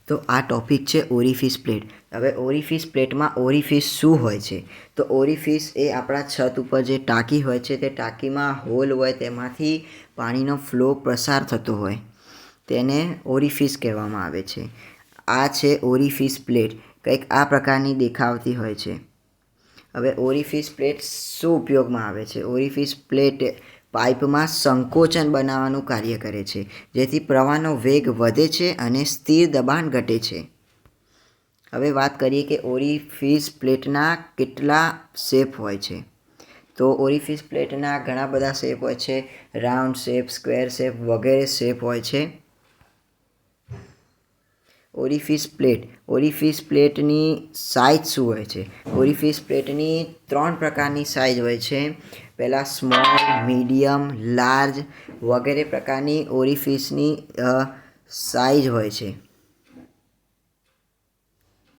તો આ ટોપિક છે ઓરિફિસ પ્લેટ. હવે ઓરિફિસ પ્લેટમાં ઓરિફિસ શું હોય છે? તો ઓરિફિસ એ આપણા છત ઉપર જે ટાંકી હોય છે તે ટાંકીમાં હોલ હોય તેમાંથી પાણીનો ફ્લો પ્રસાર થતો હોય તેને ઓરિફિસ કહેવામાં આવે છે. આ છે ઓરિફિસ પ્લેટ, કંઈક આ પ્રકારની દેખાવતી હોય છે. હવે ઓરિફિસ પ્લેટ શું ઉપયોગમાં આવે છે? ઓરિફિસ પ્લેટ પાઇપમાં સંકોચન બનાવવાનું કાર્ય કરે છે, જેથી પ્રવાહનો વેગ વધે છે અને સ્થિર દબાણ ઘટે છે. હવે વાત કરીએ કે ઓરિફિસ પ્લેટના કેટલા શેપ હોય છે. તો ઓરિફિસ પ્લેટના ઘણા બધા શેપ હોય છે. રાઉન્ડ શેપ, સ્ક્વેર શેપ વગેરે શેપ હોય છે. ઓરિફિસ પ્લેટની સાઇઝ શું હોય છે? ઓરિફિસ પ્લેટની 3 પ્રકારની સાઇઝ હોય છે. પહેલાં સ્મોલ, મીડિયમ, લાર્જ વગેરે પ્રકારની ઓરિફિસની સાઇઝ હોય છે.